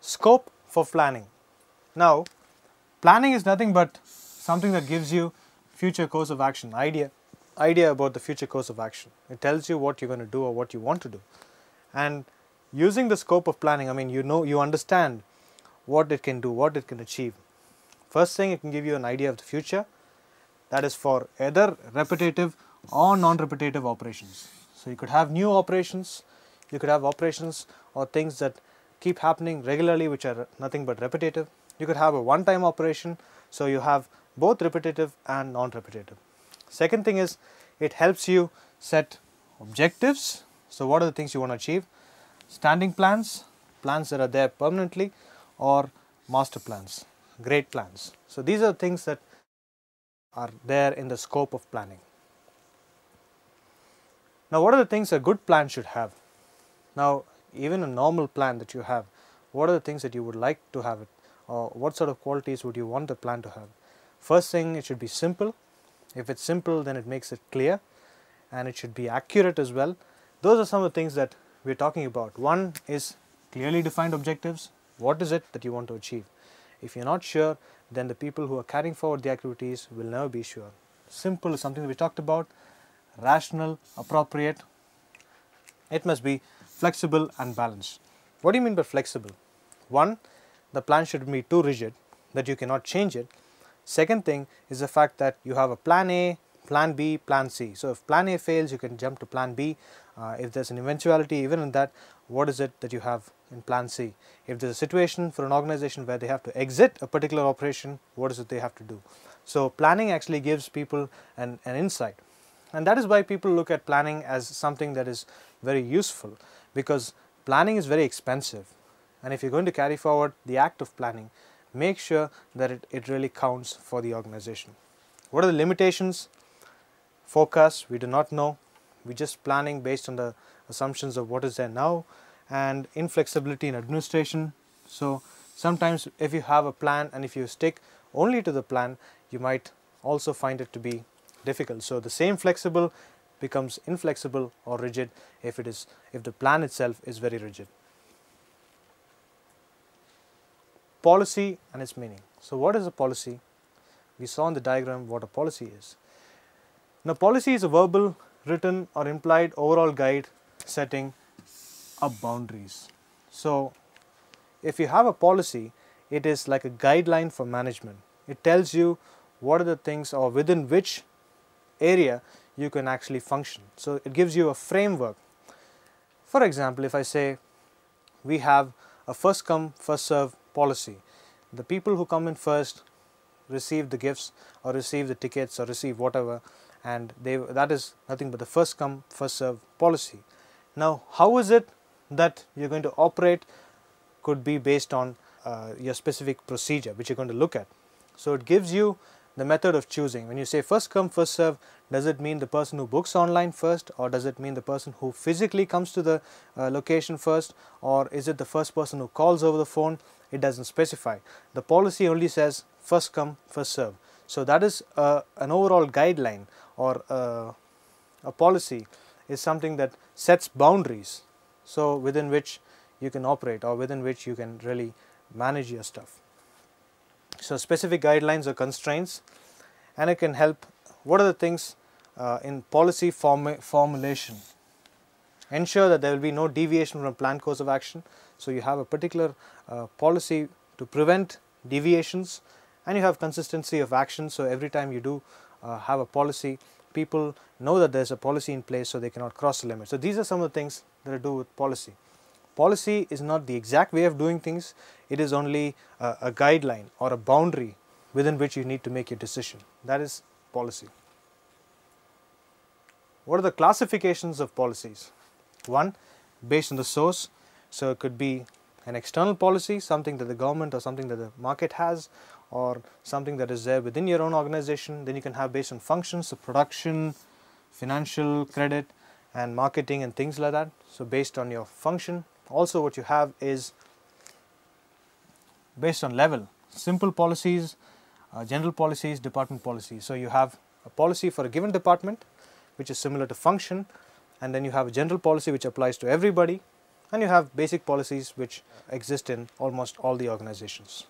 Scope for planning. Now, planning is nothing but something that gives you future course of action, idea about the future course of action. It tells you what you're going to do or what you want to do. And using the scope of planning, I mean, you understand what it can do, what it can achieve. First thing, it can give you an idea of the future, that is for either repetitive or non-repetitive operations. So you could have new operations, you could have operations or things that keep happening regularly which are nothing but repetitive. You could have a one-time operation, so you have both repetitive and non-repetitive. Second thing is, it helps you set objectives. So what are the things you want to achieve? Standing plans, plans that are there permanently, or master plans, great plans. So these are things that are there in the scope of planning. Now, what are the things a good plan should have? Now, even a normal plan that you have, what are the things that you would like to have it, or what sort of qualities would you want the plan to have? First thing, it should be simple. If it's simple, then it makes it clear, and it should be accurate as well. Those are some of the things that we're talking about. One is clearly defined objectives. What is it that you want to achieve? If you're not sure, then the people who are carrying forward the activities will never be sure. Simple is something that we talked about. Rational, appropriate. It must be flexible and balanced. What do you mean by flexible? One, the plan should be too rigid that you cannot change it. Second thing is the fact that you have a plan A, plan B, plan C. So if plan A fails, you can jump to plan B. If there's an eventuality even in that, what is it that you have in plan C? If there's a situation for an organization where they have to exit a particular operation, what is it they have to do? So planning actually gives people an insight. And that is why people look at planning as something that is very useful, because planning is very expensive. And if you're going to carry forward the act of planning, make sure that it really counts for the organization. What are the limitations? Forecast, we do not know. We're just planning based on the assumptions of what is there now, and inflexibility in administration. So sometimes if you have a plan and if you stick only to the plan, you might also find it to be difficult. So the same flexible becomes inflexible or rigid if the plan itself is very rigid. Policy and its meaning. So what is a policy? We saw in the diagram what a policy is. Now, policy is a verbal, written or implied overall guide setting up boundaries. So if you have a policy, it is like a guideline for management. It tells you what are the things or within which area you can actually function. So it gives you a framework. For example, if I say we have a first come first serve policy, the people who come in first receive the gifts or receive the tickets or receive whatever, and that is nothing but the first come first serve policy. Now, how is it that you're going to operate could be based on your specific procedure which you're going to look at. So it gives you the method of choosing. When you say first come first serve, does it mean the person who books online first, or does it mean the person who physically comes to the location first, or is it the first person who calls over the phone? It doesn't specify. The policy only says first come first serve. So that is an overall guideline, or a policy is something that sets boundaries, so within which you can operate or within which you can really manage your stuff. So specific guidelines or constraints, and it can help. What are the things in policy formulation? Ensure that there will be no deviation from planned course of action. So you have a particular policy to prevent deviations, and you have consistency of action. So every time you do have a policy, people know that there is a policy in place, so they cannot cross the limit. So these are some of the things that are to do with policy. Policy is not the exact way of doing things, it is only a guideline or a boundary within which you need to make your decision. That is policy. What are the classifications of policies? One, based on the source. So it could be an external policy, something that the government or something that the market has, or something that is there within your own organization. Then you can have based on functions, so production, financial, credit, and marketing and things like that. So based on your function. Also what you have is based on level, simple policies, general policies, department policies. So you have a policy for a given department which is similar to function, and then you have a general policy which applies to everybody, and you have basic policies which exist in almost all the organizations.